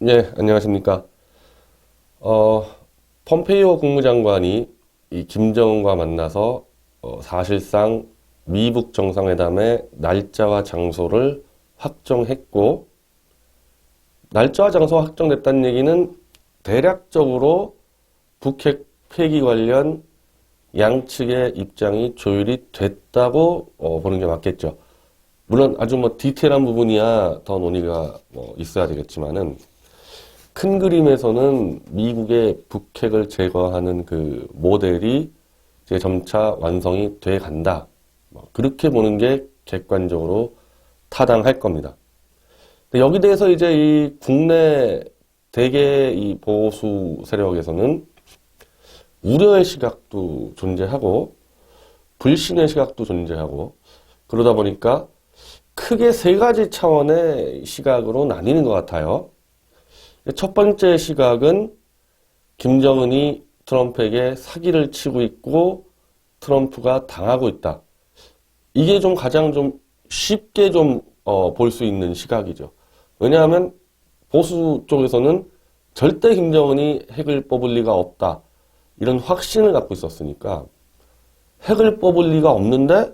네, 안녕하십니까. 어, 폼페이오 국무장관이 이 김정은과 만나서 사실상 미북 정상회담의 날짜와 장소를 확정했고, 날짜와 장소가 확정됐다는 얘기는 대략적으로 북핵 폐기 관련 양측의 입장이 조율이 됐다고 보는 게 맞겠죠. 물론 아주 디테일한 부분이야 더 논의가 있어야 되겠지만은, 큰 그림에서는 미국의 북핵을 제거하는 그 모델이 이제 점차 완성이 돼 간다. 그렇게 보는 게 객관적으로 타당할 겁니다. 근데 여기 대해서 이제 이 국내 대개 이 보수 세력에서는 우려의 시각도 존재하고 불신의 시각도 존재하고 그러다 보니까 크게 세 가지 차원의 시각으로 나뉘는 것 같아요. 첫 번째 시각은 김정은이 트럼프에게 사기를 치고 있고 트럼프가 당하고 있다. 이게 좀 가장 좀 쉽게 볼 수 있는 시각이죠. 왜냐하면 보수 쪽에서는 절대 김정은이 핵을 뽑을 리가 없다. 이런 확신을 갖고 있었으니까 핵을 뽑을 리가 없는데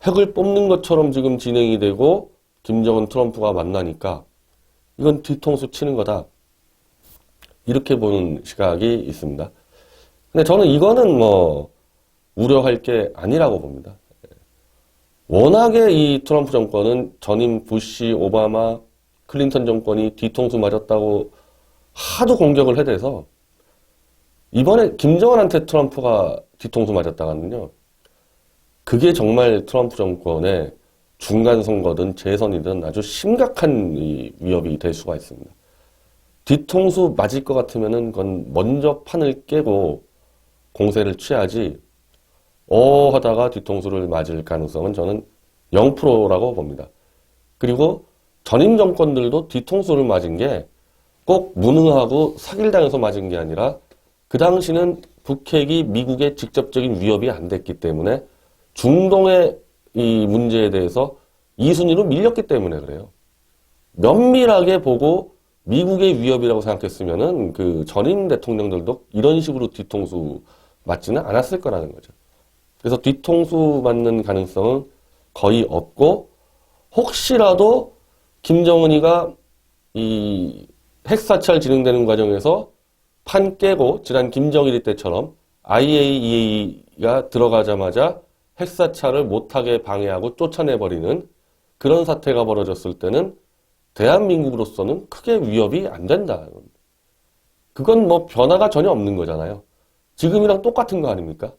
핵을 뽑는 것처럼 지금 진행이 되고 김정은 트럼프가 만나니까 이건 뒤통수 치는 거다. 이렇게 보는 시각이 있습니다. 근데 저는 이거는 우려할 게 아니라고 봅니다. 워낙에 이 트럼프 정권은 전임 부시, 오바마, 클린턴 정권이 뒤통수 맞았다고 하도 공격을 해대서 이번에 김정은한테 트럼프가 뒤통수 맞았다가는요. 그게 정말 트럼프 정권의 중간 선거든 재선이든 아주 심각한 위협이 될 수가 있습니다. 뒤통수 맞을 것 같으면은 그건 먼저 판을 깨고 공세를 취하지 하다가 뒤통수를 맞을 가능성은 저는 0%라고 봅니다. 그리고 전임 정권들도 뒤통수를 맞은 게 꼭 무능하고 사기를 당해서 맞은 게 아니라 그 당시는 북핵이 미국의 직접적인 위협이 안 됐기 때문에 중동의 이 문제에 대해서 2순위로 밀렸기 때문에 그래요. 면밀하게 보고 미국의 위협이라고 생각했으면은 그 전임 대통령들도 이런 식으로 뒤통수 맞지는 않았을 거라는 거죠. 그래서 뒤통수 맞는 가능성은 거의 없고 혹시라도 김정은이가 이 핵사찰 진행되는 과정에서 판 깨고 지난 김정일 때처럼 IAEA가 들어가자마자 핵사찰을 못하게 방해하고 쫓아내버리는 그런 사태가 벌어졌을 때는 대한민국으로서는 크게 위협이 안 된다. 그건 변화가 전혀 없는 거잖아요. 지금이랑 똑같은 거 아닙니까?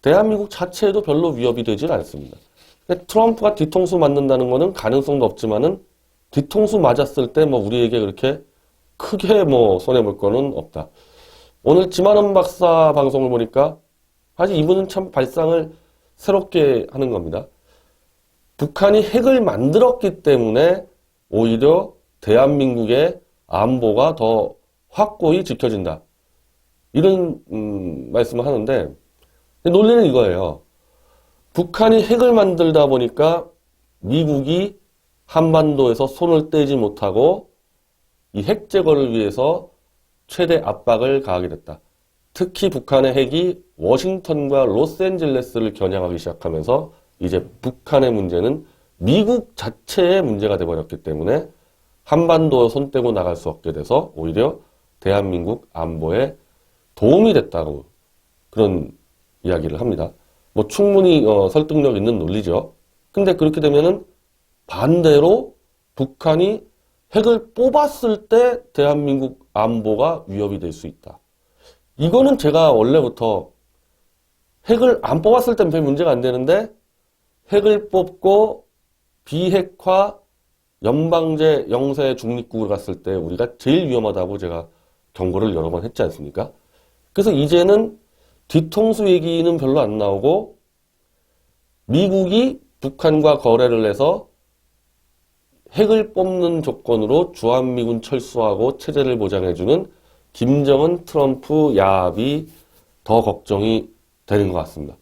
대한민국 자체에도 별로 위협이 되질 않습니다. 트럼프가 뒤통수 맞는다는 거는 가능성도 없지만은 뒤통수 맞았을 때 우리에게 그렇게 크게 손해볼 거는 없다. 오늘 지만원 박사 방송을 보니까 사실 이분은 참 발상을 새롭게 하는 겁니다. 북한이 핵을 만들었기 때문에 오히려 대한민국의 안보가 더 확고히 지켜진다. 이런 말씀을 하는데 논리는 이거예요. 북한이 핵을 만들다 보니까 미국이 한반도에서 손을 떼지 못하고 이 핵 제거를 위해서 최대 압박을 가하게 됐다. 특히 북한의 핵이 워싱턴과 로스앤젤레스를 겨냥하기 시작하면서 이제 북한의 문제는 미국 자체의 문제가 돼버렸기 때문에 한반도에 손 떼고 나갈 수 없게 돼서 오히려 대한민국 안보에 도움이 됐다고 그런 이야기를 합니다. 충분히 설득력 있는 논리죠. 근데 그렇게 되면은 반대로 북한이 핵을 뽑았을 때 대한민국 안보가 위협이 될 수 있다. 이거는 제가 원래부터 핵을 안 뽑았을 땐 별 문제가 안 되는데 핵을 뽑고 비핵화 연방제 영세 중립국을 갔을 때 우리가 제일 위험하다고 제가 경고를 여러 번 했지 않습니까? 그래서 이제는 뒤통수 얘기는 별로 안 나오고 미국이 북한과 거래를 해서 핵을 뽑는 조건으로 주한미군 철수하고 체제를 보장해주는 김정은 트럼프 야합이 더 걱정이 되는 것 같습니다.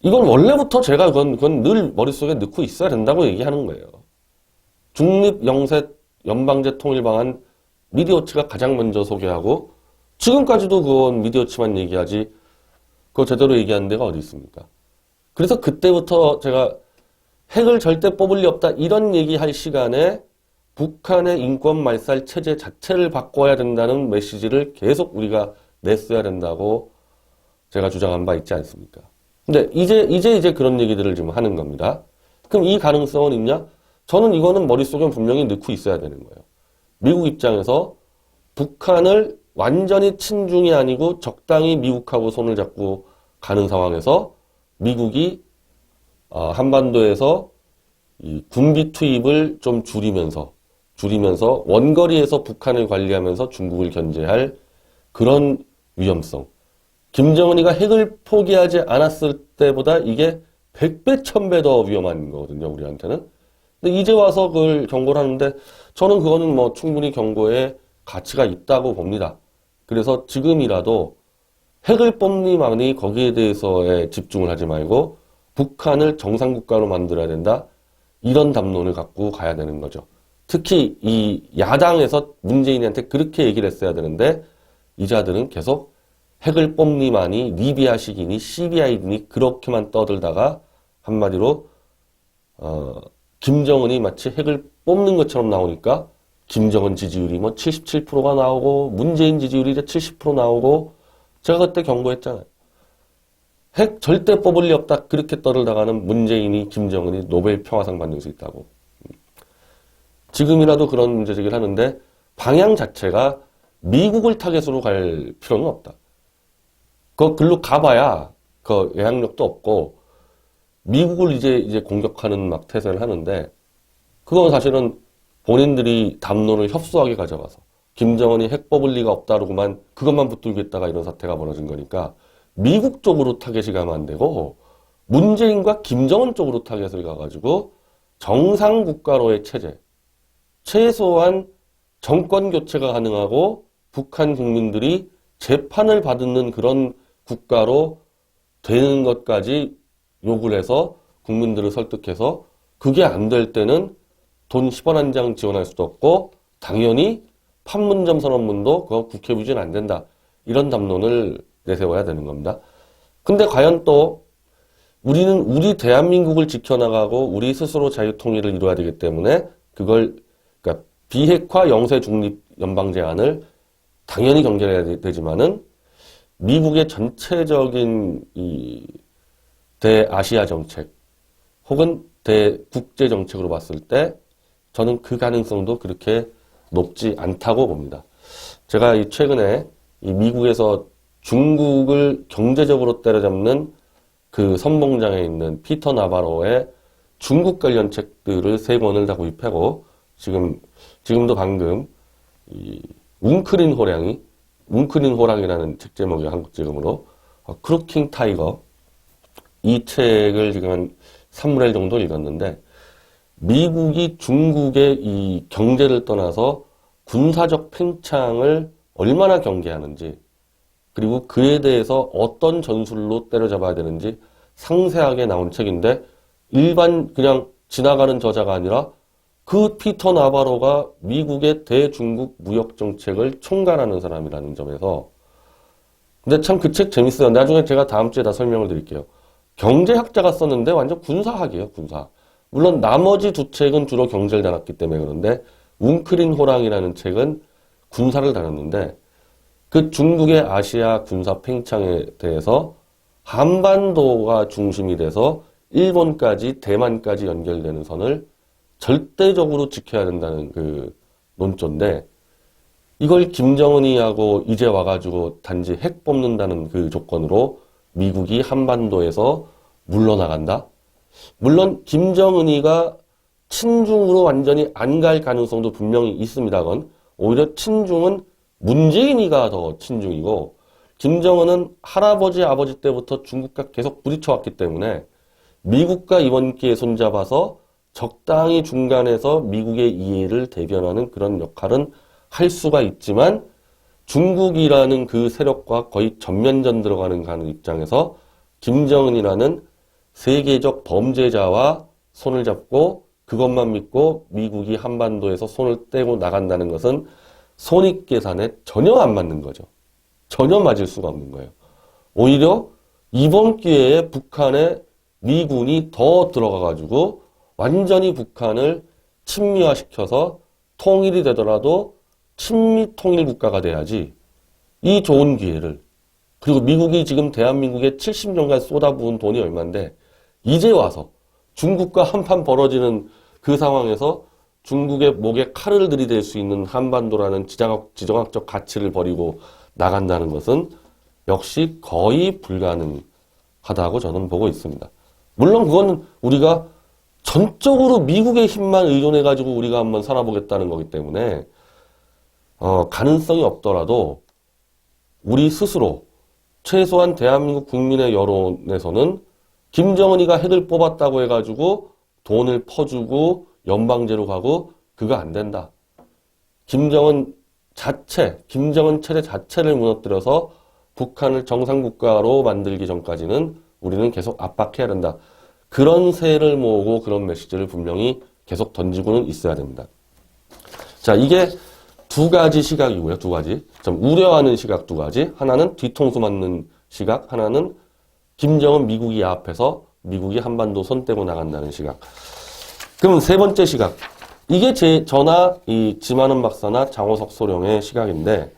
이건 원래부터 제가 그건 늘 머릿속에 넣고 있어야 된다고 얘기하는 거예요. 중립 영세 연방제 통일 방안 미디어치가 가장 먼저 소개하고 지금까지도 그건 미디어치만 얘기하지 그거 제대로 얘기하는 데가 어디 있습니까? 그래서 그때부터 제가 핵을 절대 뽑을 리 없다 이런 얘기할 시간에 북한의 인권 말살 체제 자체를 바꿔야 된다는 메시지를 계속 우리가 냈어야 된다고 제가 주장한 바 있지 않습니까? 근데 이제 그런 얘기들을 지금 하는 겁니다. 그럼 이 가능성은 있냐? 저는 이거는 머릿속에 분명히 넣고 있어야 되는 거예요. 미국 입장에서 북한을 완전히 친중이 아니고 적당히 미국하고 손을 잡고 가는 상황에서 미국이 한반도에서 이 군비 투입을 좀 줄이면서 원거리에서 북한을 관리하면서 중국을 견제할 그런 위험성. 김정은이가 핵을 포기하지 않았을 때보다 이게 100배, 1000배 더 위험한 거거든요, 우리한테는. 근데 이제 와서 그걸 경고를 하는데 저는 그거는 뭐 충분히 경고에 가치가 있다고 봅니다. 그래서 지금이라도 핵을 뽑니마니 거기에 대해서에 집중을 하지 말고 북한을 정상국가로 만들어야 된다. 이런 담론을 갖고 가야 되는 거죠. 특히 이 야당에서 문재인한테 그렇게 얘기를 했어야 되는데 이 자들은 계속 핵을 뽑니마니 리비아식이니 CBI니 그렇게만 떠들다가 한마디로 김정은이 마치 핵을 뽑는 것처럼 나오니까 김정은 지지율이 뭐 77%가 나오고 문재인 지지율이 이제 70% 나오고 제가 그때 경고했잖아요. 핵 절대 뽑을 리 없다 그렇게 떠들다가는 문재인이 김정은이 노벨 평화상 받을 수 있다고. 지금이라도 그런 문제 제기를 하는데 방향 자체가 미국을 타겟으로 갈 필요는 없다. 글로 가봐야 그 영향력도 없고 미국을 이제 공격하는 막 태세를 하는데 그건 사실은 본인들이 담론을 협소하게 가져가서 김정은이 핵 뽑을 리가 없다라고만 그것만 붙들겠다가 이런 사태가 벌어진 거니까 미국 쪽으로 타겟이 가면 안 되고 문재인과 김정은 쪽으로 타겟을 가가지고 정상 국가로의 체제 최소한 정권 교체가 가능하고 북한 국민들이 재판을 받는 그런 국가로 되는 것까지 요구를 해서 국민들을 설득해서 그게 안 될 때는 돈 10원 한 장 지원할 수도 없고 당연히 판문점 선언문도 그거 국회 부지는 안 된다. 이런 담론을 내세워야 되는 겁니다. 근데 과연 또 우리는 우리 대한민국을 지켜나가고 우리 스스로 자유통일을 이루어야 되기 때문에 그걸 그러니까 비핵화 영세 중립 연방 제안을 당연히 경계해야 되지만은 미국의 전체적인 이 대아시아 정책 혹은 대국제 정책으로 봤을 때 저는 그 가능성도 그렇게 높지 않다고 봅니다. 제가 최근에 이 미국에서 중국을 경제적으로 때려잡는 그 선봉장에 있는 피터 나바로의 중국 관련 책들을 3권을 다 구입하고 지금도 방금 이 웅크린 호랑이라는 책 제목이 한국 제목으로 크루킹 타이거 이 책을 지금 한 3분의 1 정도 읽었는데 미국이 중국의 이 경제를 떠나서 군사적 팽창을 얼마나 경계하는지 그리고 그에 대해서 어떤 전술로 때려잡아야 되는지 상세하게 나온 책인데 일반 그냥 지나가는 저자가 아니라 그 피터 나바로가 미국의 대중국 무역 정책을 총괄하는 사람이라는 점에서 근데 참 그 책 재밌어요. 나중에 제가 다음 주에 다 설명을 드릴게요. 경제학자가 썼는데 완전 군사학이에요. 군사. 물론 나머지 2책은 주로 경제를 다뤘기 때문에 그런데 웅크린 호랑이라는 책은 군사를 다뤘는데 그 중국의 아시아 군사 팽창에 대해서 한반도가 중심이 돼서 일본까지 대만까지 연결되는 선을 절대적으로 지켜야 된다는 그 논조인데 이걸 김정은이하고 이제 와가지고 단지 핵 뽑는다는 그 조건으로 미국이 한반도에서 물러나간다? 물론 김정은이가 친중으로 완전히 안 갈 가능성도 분명히 있습니다건 오히려 친중은 문재인이가 더 친중이고 김정은은 할아버지 아버지 때부터 중국과 계속 부딪혀왔기 때문에 미국과 이번 기회에 손잡아서 적당히 중간에서 미국의 이해를 대변하는 그런 역할은 할 수가 있지만 중국이라는 그 세력과 거의 전면전 들어가는 가는 입장에서 김정은이라는 세계적 범죄자와 손을 잡고 그것만 믿고 미국이 한반도에서 손을 떼고 나간다는 것은 손익계산에 전혀 안 맞는 거죠. 전혀 맞을 수가 없는 거예요. 오히려 이번 기회에 북한에 미군이 더 들어가가지고 완전히 북한을 친미화시켜서 통일이 되더라도 친미 통일 국가가 돼야지 이 좋은 기회를, 그리고 미국이 지금 대한민국에 70년간 쏟아부은 돈이 얼마인데 이제 와서 중국과 한판 벌어지는 그 상황에서 중국의 목에 칼을 들이댈 수 있는 한반도라는 지정학적 가치를 버리고 나간다는 것은 역시 거의 불가능하다고 저는 보고 있습니다. 물론 그건 우리가 전적으로 미국의 힘만 의존해가지고 우리가 한번 살아보겠다는 거기 때문에 가능성이 없더라도 우리 스스로 최소한 대한민국 국민의 여론에서는 김정은이가 핵을 뽑았다고 해가지고 돈을 퍼주고 연방제로 가고 그거 안 된다. 김정은 체제 자체를 무너뜨려서 북한을 정상국가로 만들기 전까지는 우리는 계속 압박해야 된다. 그런 세를 모으고 그런 메시지를 분명히 계속 던지고는 있어야 됩니다. 자, 이게 두 가지 시각이고요. 두 가지. 좀 우려하는 시각 두 가지. 하나는 뒤통수 맞는 시각. 하나는 김정은 미국이 앞에서 미국이 한반도 손 떼고 나간다는 시각. 그럼 세 번째 시각. 이게 저나 이 지만은 박사나 장호석 소령의 시각인데,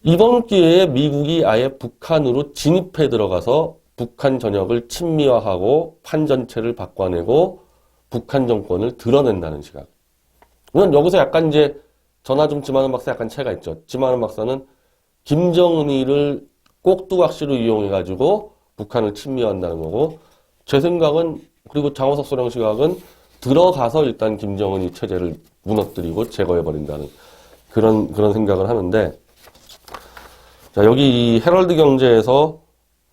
이번 기회에 미국이 아예 북한으로 진입해 들어가서 북한 전역을 친미화하고 판전체를 바꿔내고 북한 정권을 드러낸다는 시각. 물론 여기서 약간 이제 저나 좀 지만은 박사 약간 차이가 있죠. 지만은 박사는 김정은이를 꼭두각시로 이용해가지고 북한을 친미화한다는 거고, 제 생각은, 그리고 장호석 소령 시각은 들어가서 일단 김정은이 체제를 무너뜨리고 제거해버린다는 그런 생각을 하는데, 자, 여기 이 헤럴드 경제에서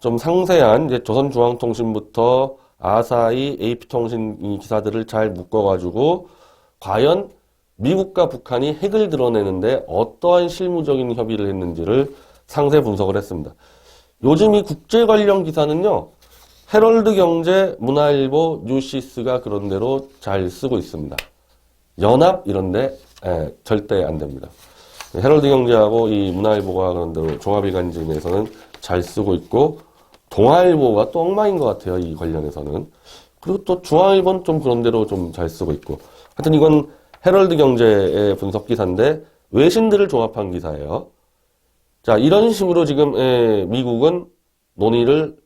좀 상세한 이제 조선중앙통신부터 아사히, AP통신 이 기사들을 잘 묶어가지고 과연 미국과 북한이 핵을 드러내는데 어떠한 실무적인 협의를 했는지를 상세 분석을 했습니다. 요즘 이 국제 관련 기사는요, 헤럴드 경제, 문화일보, 뉴시스가 그런 대로 잘 쓰고 있습니다. 연합 이런데 절대 안 됩니다. 헤럴드 경제하고 이 문화일보가 그런 대로 종합일간지에서는 잘 쓰고 있고, 동아일보가 또 엉망인 것 같아요. 이 관련해서는. 그리고 또 중앙일보는 좀 그런 대로 좀 잘 쓰고 있고. 하여튼 이건 헤럴드 경제의 분석 기사인데 외신들을 종합한 기사예요. 자, 이런 식으로 지금 미국은 논의를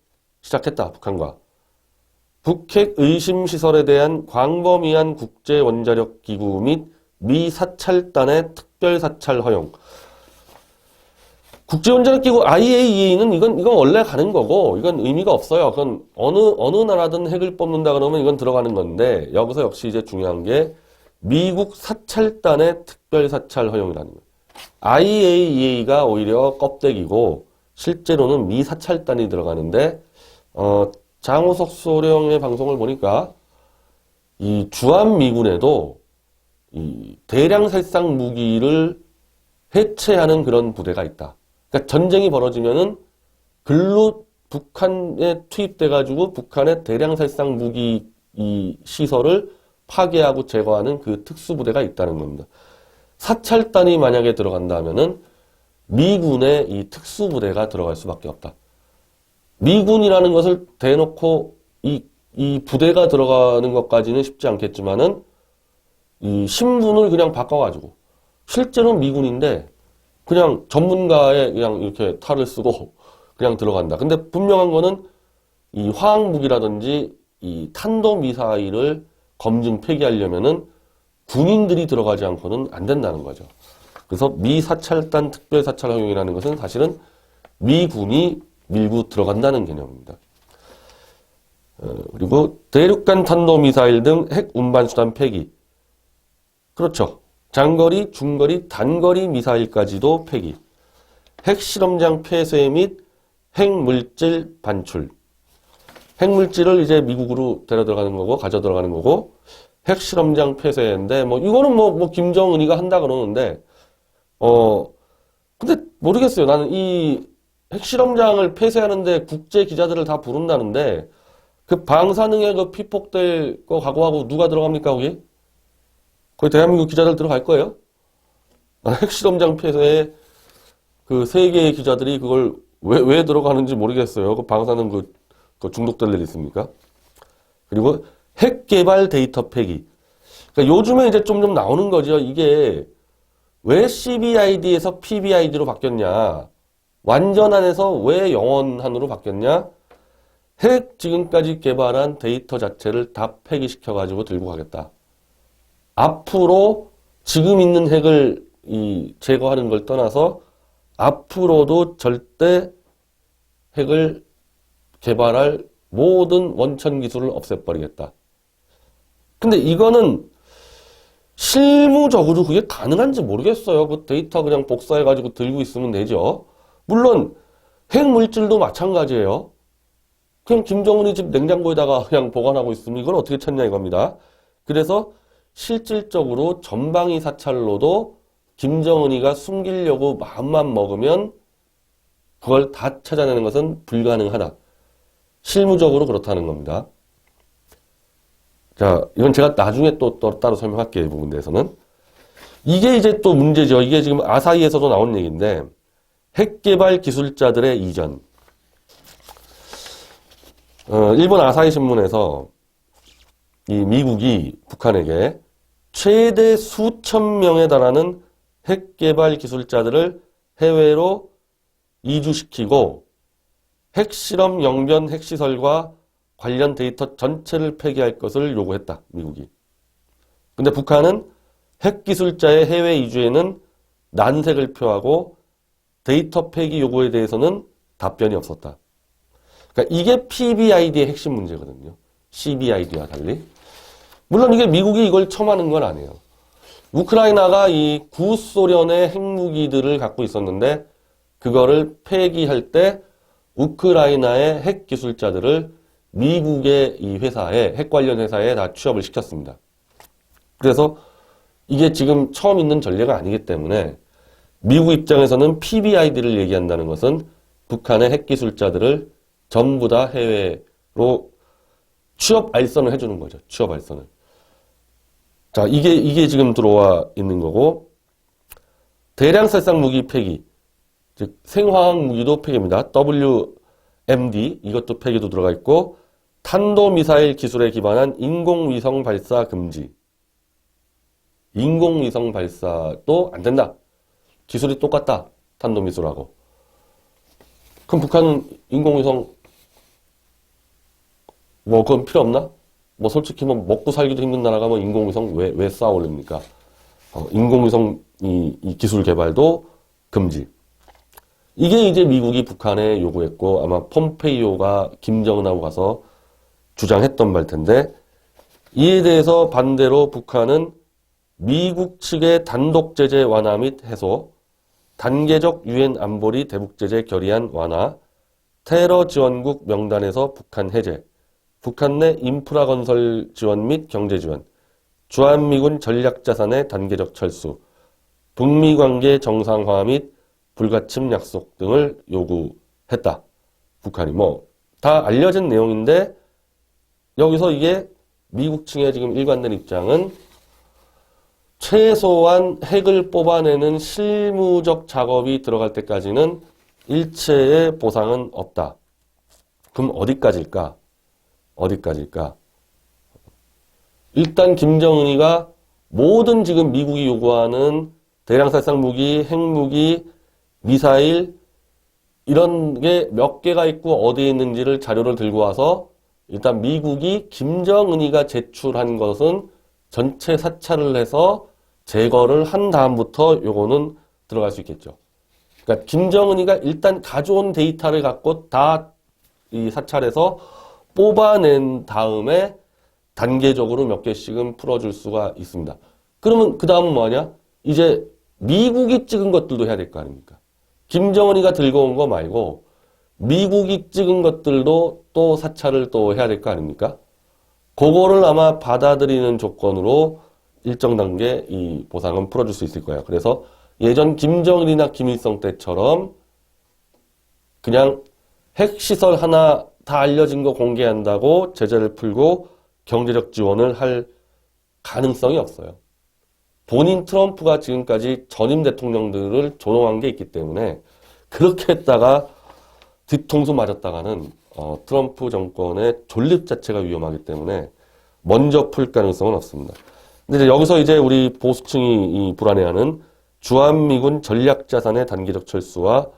시작했다. 북한과. 북핵 의심 시설에 대한 광범위한 국제 원자력 기구 및 미 사찰단의 특별 사찰 허용. 국제 원자력 기구 IAEA는 이건 원래 가는 거고 이건 의미가 없어요. 그건 어느 나라든 핵을 뽑는다 그러면 이건 들어가는 건데, 여기서 역시 이제 중요한 게 미국 사찰단의 특별 사찰 허용이라는 거예요. IAEA가 오히려 껍데기고 실제로는 미 사찰단이 들어가는데, 장호석 소령의 방송을 보니까 이 주한미군에도 이 대량 살상 무기를 해체하는 그런 부대가 있다. 그러니까 전쟁이 벌어지면은 글로 북한에 투입돼가지고 북한의 대량 살상 무기 이 시설을 파괴하고 제거하는 그 특수부대가 있다는 겁니다. 사찰단이 만약에 들어간다면은 미군의 이 특수부대가 들어갈 수밖에 없다. 미군이라는 것을 대놓고 이 부대가 들어가는 것까지는 쉽지 않겠지만은 이 신분을 그냥 바꿔가지고 실제로는 미군인데 그냥 전문가의 그냥 이렇게 탈을 쓰고 그냥 들어간다. 근데 분명한 거는 이 화학무기라든지 이 탄도미사일을 검증 폐기하려면은 군인들이 들어가지 않고는 안 된다는 거죠. 그래서 미 사찰단 특별 사찰 허용이라는 것은 사실은 미군이 밀고 들어간다는 개념입니다. 그리고 대륙간 탄도미사일 등 핵 운반수단 폐기. 그렇죠. 장거리, 중거리, 단거리 미사일까지도 폐기. 핵실험장 폐쇄 및 핵물질 반출. 핵물질을 이제 미국으로 데려 들어가는 거고, 가져 들어가는 거고, 핵실험장 폐쇄인데, 이거는 김정은이가 한다 그러는데, 근데 모르겠어요. 나는 이 핵실험장을 폐쇄하는데 국제 기자들을 다 부른다는데, 그 방사능에 그 피폭될 거 각오하고 누가 들어갑니까, 거기? 거기 대한민국 기자들 들어갈 거예요. 핵실험 장피에서의 그 세 개의 기자들이 그걸 왜 들어가는지 모르겠어요. 그 방사능 그 중독될 일 있습니까? 그리고 핵 개발 데이터 폐기. 그러니까 요즘에 이제 좀 나오는 거죠. 이게 왜 CBID에서 PBID로 바뀌었냐? 완전한에서 왜 영원한으로 바뀌었냐? 핵 지금까지 개발한 데이터 자체를 다 폐기시켜가지고 들고 가겠다. 앞으로 지금 있는 핵을 제거하는 걸 떠나서 앞으로도 절대 핵을 개발할 모든 원천 기술을 없애버리겠다. 근데 이거는 실무적으로 그게 가능한지 모르겠어요. 그 데이터 그냥 복사해가지고 들고 있으면 되죠. 물론 핵물질도 마찬가지예요. 그냥 김정은이 집 냉장고에다가 그냥 보관하고 있으면 이걸 어떻게 찾냐 이겁니다. 그래서 실질적으로 전방위 사찰로도 김정은이가 숨기려고 마음만 먹으면 그걸 다 찾아내는 것은 불가능하다. 실무적으로 그렇다는 겁니다. 자, 이건 제가 나중에 또 따로 설명할게요. 이 부분에 대해서는. 이게 이제 또 문제죠. 이게 지금 아사히에서도 나온 얘기인데 핵개발 기술자들의 이전. 일본 아사히 신문에서 이 미국이 북한에게 최대 수천 명에 달하는 핵개발 기술자들을 해외로 이주시키고 핵실험 영변 핵시설과 관련 데이터 전체를 폐기할 것을 요구했다. 미국이. 근데 북한은 핵기술자의 해외 이주에는 난색을 표하고 데이터 폐기 요구에 대해서는 답변이 없었다. 그러니까 이게 PBID의 핵심 문제거든요. CBID와 달리. 물론 이게 미국이 이걸 처음하는 건 아니에요. 우크라이나가 이 구소련의 핵무기들을 갖고 있었는데 그거를 폐기할 때 우크라이나의 핵기술자들을 미국의 이 회사에, 핵 관련 회사에 다 취업을 시켰습니다. 그래서 이게 지금 처음 있는 전례가 아니기 때문에 미국 입장에서는 PBID를 얘기한다는 것은 북한의 핵기술자들을 전부 다 해외로 취업 알선을 해주는 거죠. 취업 알선을. 자, 이게 지금 들어와 있는 거고, 대량 살상 무기 폐기, 즉 생화학 무기도 폐기입니다. WMD 이것도 폐기도 들어가 있고, 탄도미사일 기술에 기반한 인공위성 발사 금지. 인공위성 발사도 안 된다. 기술이 똑같다. 탄도미술하고. 그럼 북한은 인공위성 뭐 그건 필요 없나? 뭐 솔직히 뭐 먹고 살기도 힘든 나라가 뭐 인공위성 왜 쌓아 올립니까? 인공위성 이 기술 개발도 금지. 이게 이제 미국이 북한에 요구했고 아마 폼페이오가 김정은하고 가서 주장했던 말 텐데 이에 대해서 반대로 북한은 미국 측의 단독 제재 완화 및 해소, 단계적 유엔 안보리 대북 제재 결의안 완화, 테러 지원국 명단에서 북한 해제, 북한 내 인프라 건설 지원 및 경제 지원, 주한미군 전략자산의 단계적 철수, 북미 관계 정상화 및 불가침 약속 등을 요구했다. 북한이 뭐 다 알려진 내용인데 여기서 이게 미국 측의 지금 일관된 입장은 최소한 핵을 뽑아내는 실무적 작업이 들어갈 때까지는 일체의 보상은 없다. 그럼 어디까지일까? 어디까지일까? 일단 김정은이가 모든 지금 미국이 요구하는 대량살상 무기, 핵무기, 미사일 이런 게 몇 개가 있고 어디에 있는지를 자료를 들고 와서 일단 미국이 김정은이가 제출한 것은 전체 사찰을 해서 제거를 한 다음부터 요거는 들어갈 수 있겠죠. 그러니까 김정은이가 일단 가져온 데이터를 갖고 다 이 사찰해서 뽑아낸 다음에 단계적으로 몇 개씩은 풀어줄 수가 있습니다. 그러면 그 다음은 뭐하냐? 이제 미국이 찍은 것들도 해야 될 거 아닙니까? 김정은이가 들고 온 거 말고 미국이 찍은 것들도 또 사찰을 또 해야 될 거 아닙니까? 그거를 아마 받아들이는 조건으로 일정 단계 이 보상은 풀어줄 수 있을 거예요. 그래서 예전 김정일이나 김일성 때처럼 그냥 핵시설 하나 다 알려진 거 공개한다고 제재를 풀고 경제적 지원을 할 가능성이 없어요. 본인 트럼프가 지금까지 전임 대통령들을 조롱한 게 있기 때문에 그렇게 했다가 뒤통수 맞았다가는 트럼프 정권의 존립 자체가 위험하기 때문에 먼저 풀 가능성은 없습니다. 근데 여기서 이제 우리 보수층이 불안해하는 주한미군 전략자산의 단기적 철수와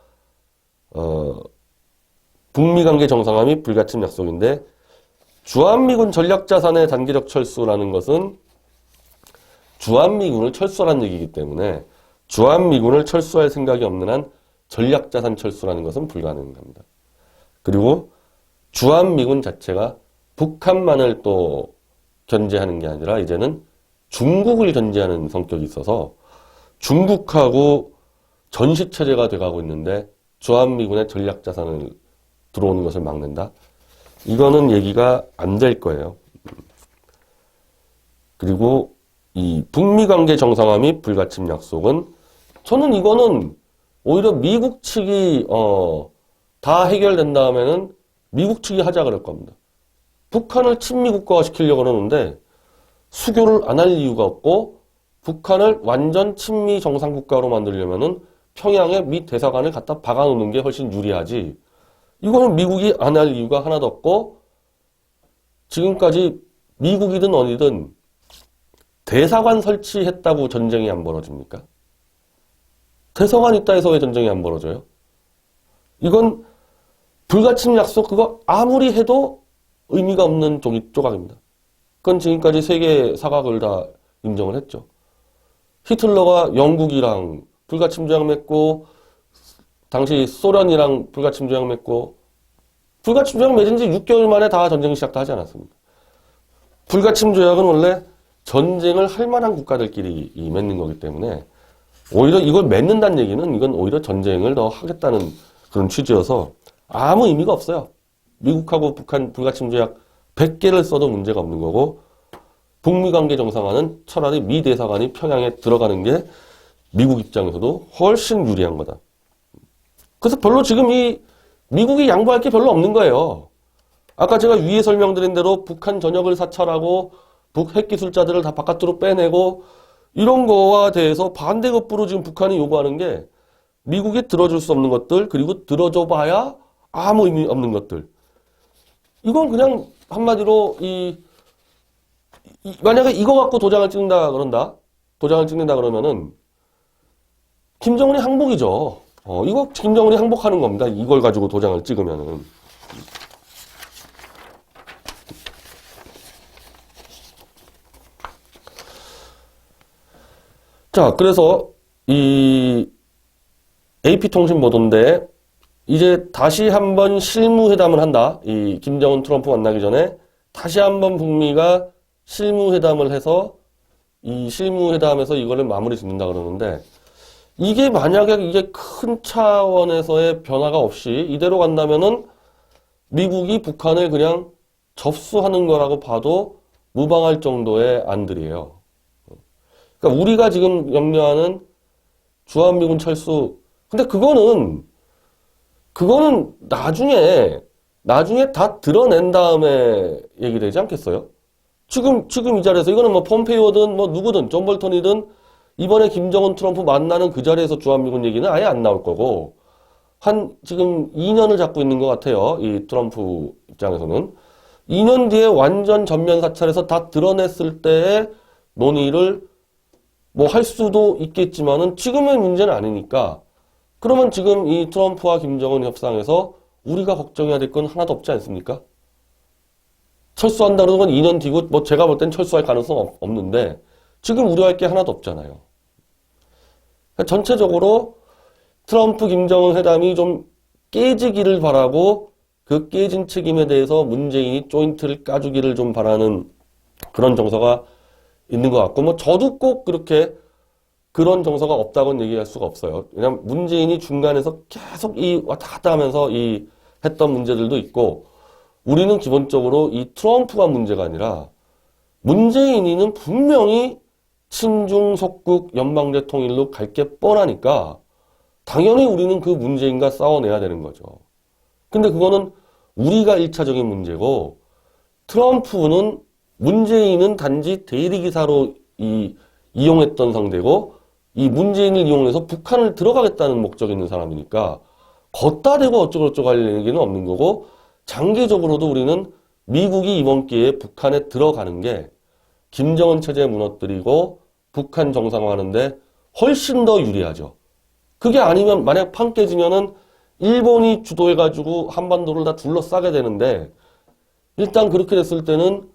북미 관계 정상화 및 불가침 약속인데, 주한미군 전략자산의 단기적 철수라는 것은 주한미군을 철수하라는 얘기이기 때문에 주한미군을 철수할 생각이 없는 한 전략자산 철수라는 것은 불가능합니다. 그리고 주한미군 자체가 북한만을 또 견제하는 게 아니라 이제는 중국을 견제하는 성격이 있어서 중국하고 전시체제가 돼가고 있는데 주한미군의 전략자산을 들어오는 것을 막는다? 이거는 얘기가 안 될 거예요. 그리고 이 북미 관계 정상화 및 불가침 약속은 저는 이거는 오히려 미국 측이 다 해결된 다음에는 미국 측이 하자 그럴 겁니다. 북한을 친미 국가화 시키려고 그러는데 수교를 안 할 이유가 없고 북한을 완전 친미 정상 국가로 만들려면은 평양에 미 대사관을 갖다 박아놓는 게 훨씬 유리하지. 이거는 미국이 안 할 이유가 하나도 없고 지금까지 미국이든 어디든 대사관 설치했다고 전쟁이 안 벌어집니까? 대사관 있다 해서 왜 전쟁이 안 벌어져요? 이건 불가침 약속 그거 아무리 해도 의미가 없는 조각입니다. 그건 지금까지 세계 사각을 다 인정을 했죠. 히틀러가 영국이랑 불가침 조약 맺고 당시 소련이랑 불가침 조약 맺고 불가침 조약 맺은 지 6개월 만에 다 전쟁 시작도 하지 않았습니까? 불가침 조약은 원래 전쟁을 할 만한 국가들끼리 맺는 거기 때문에 오히려 이걸 맺는다는 얘기는 이건 오히려 전쟁을 더 하겠다는 그런 취지여서 아무 의미가 없어요. 미국하고 북한 불가침 조약 100개를 써도 문제가 없는 거고 북미 관계 정상화는 차라리 미 대사관이 평양에 들어가는 게 미국 입장에서도 훨씬 유리한 거다. 그래서 별로 지금 이 미국이 양보할 게 별로 없는 거예요. 아까 제가 위에 설명드린 대로 북한 전역을 사찰하고 북 핵기술자들을 다 바깥으로 빼내고 이런 거와 대해서 반대급부로 지금 북한이 요구하는 게 미국이 들어줄 수 없는 것들 그리고 들어줘 봐야 아무 의미 없는 것들. 이건 그냥 한마디로 만약에 이거 갖고 도장을 찍는다 그러면은 김정은이 항복이죠. 이거 김정은이 항복하는 겁니다. 이걸 가지고 도장을 찍으면은. 자, 그래서 이 AP통신 보도인데 이제 다시 한번 실무회담을 한다. 이 김정은 트럼프 만나기 전에 다시 한번 북미가 실무회담을 해서 이 실무회담에서 이거를 마무리 짓는다 그러는데 이게 만약에 이게 큰 차원에서의 변화가 없이 이대로 간다면은 미국이 북한을 그냥 접수하는 거라고 봐도 무방할 정도의 안들이에요. 그러니까 우리가 지금 염려하는 주한미군 철수, 근데 그거는 나중에 다 드러낸 다음에 얘기되지 않겠어요? 지금 이 자리에서 이거는 뭐 폼페이오든 뭐 누구든 존 볼턴이든 이번에 김정은 트럼프 만나는 그 자리에서 주한미군 얘기는 아예 안 나올 거고 지금 2년을 잡고 있는 것 같아요. 이 트럼프 입장에서는 2년 뒤에 완전 전면 사찰에서 다 드러냈을 때의 논의를 뭐 할 수도 있겠지만은 지금의 문제는 아니니까 그러면 지금 이 트럼프와 김정은 협상에서 우리가 걱정해야 될 건 하나도 없지 않습니까? 철수한다는 건 2년 뒤고 뭐 제가 볼 땐 철수할 가능성 없는데 지금 우려할 게 하나도 없잖아요. 그러니까 전체적으로 트럼프 김정은 회담이 좀 깨지기를 바라고 그 깨진 책임에 대해서 문재인이 조인트를 까주기를 좀 바라는 그런 정서가 있는 것 같고 뭐 저도 꼭 그렇게 그런 정서가 없다고는 얘기할 수가 없어요. 왜냐하면 문재인이 중간에서 계속 왔다 갔다 하면서 했던 문제들도 있고 우리는 기본적으로 이 트럼프가 문제가 아니라 문재인이는 분명히 친중 속국 연방제 통일로 갈 게 뻔하니까 당연히 우리는 그 문재인과 싸워내야 되는 거죠. 근데 그거는 우리가 1차적인 문제고 트럼프는 문재인은 단지 대리기사로 이용했던 상대고 이 문재인을 이용해서 북한을 들어가겠다는 목적이 있는 사람이니까 걷다 대고 어쩌고저쩌고 할 얘기는 없는 거고 장기적으로도 우리는 미국이 이번 기회에 북한에 들어가는 게 김정은 체제 무너뜨리고 북한 정상화하는데 훨씬 더 유리하죠. 그게 아니면 만약 판 깨지면은 일본이 주도해가지고 한반도를 다 둘러싸게 되는데 일단 그렇게 됐을 때는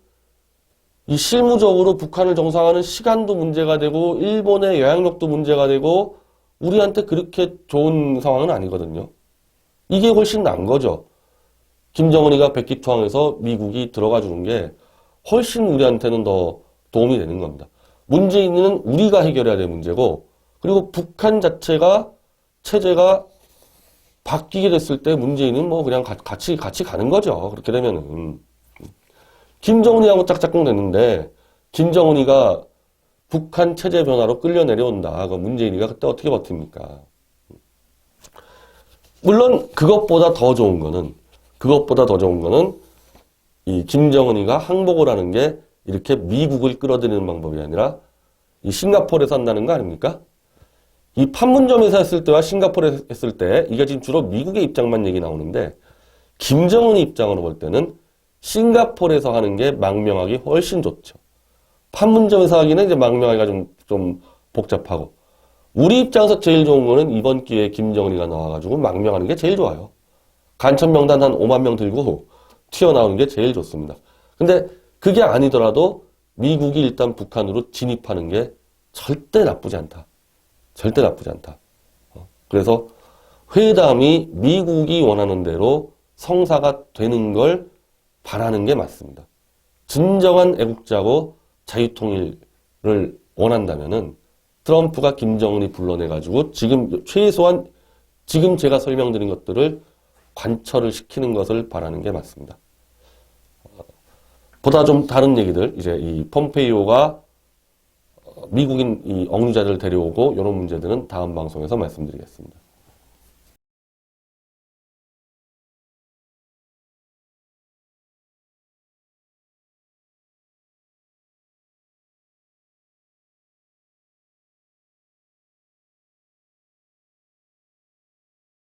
이 실무적으로 북한을 정상화하는 시간도 문제가 되고 일본의 영향력도 문제가 되고 우리한테 그렇게 좋은 상황은 아니거든요. 이게 훨씬 나은 거죠. 김정은이가 백기투항해서 미국이 들어가 주는 게 훨씬 우리한테는 더 도움이 되는 겁니다. 문제는 우리가 해결해야 될 문제고 그리고 북한 자체가 체제가 바뀌게 됐을 때 문재인은 뭐 그냥 같이 가는 거죠. 그렇게 되면은. 김정은이하고 짝짝꿍 됐는데 김정은이가 북한 체제 변화로 끌려 내려온다. 그 문재인이가 그때 어떻게 버팁니까? 물론 그것보다 더 좋은 거는 이 김정은이가 항복을 하는 게 이렇게 미국을 끌어들이는 방법이 아니라 이 싱가포르에서 한다는 거 아닙니까? 이 판문점에서 했을 때와 싱가포르에서 했을 때 이게 지금 주로 미국의 입장만 얘기 나오는데 김정은의 입장으로 볼 때는 싱가포르에서 하는 게 망명하기 훨씬 좋죠. 판문점에서 하기는 이제 망명하기가 좀 복잡하고 우리 입장에서 제일 좋은 거는 이번 기회에 김정은이가 나와가지고 망명하는 게 제일 좋아요. 간첩명단 한 5만 명 들고 튀어나오는 게 제일 좋습니다. 근데 그게 아니더라도 미국이 일단 북한으로 진입하는 게 절대 나쁘지 않다. 절대 나쁘지 않다. 그래서 회담이 미국이 원하는 대로 성사가 되는 걸 바라는 게 맞습니다. 진정한 애국자고 자유통일을 원한다면은 트럼프가 김정은이 불러내가지고 최소한 지금 제가 설명드린 것들을 관철을 시키는 것을 바라는 게 맞습니다. 보다 좀 다른 얘기들, 이제 이 폼페이오가 미국인 이 억류자들을 데려오고 이런 문제들은 다음 방송에서 말씀드리겠습니다.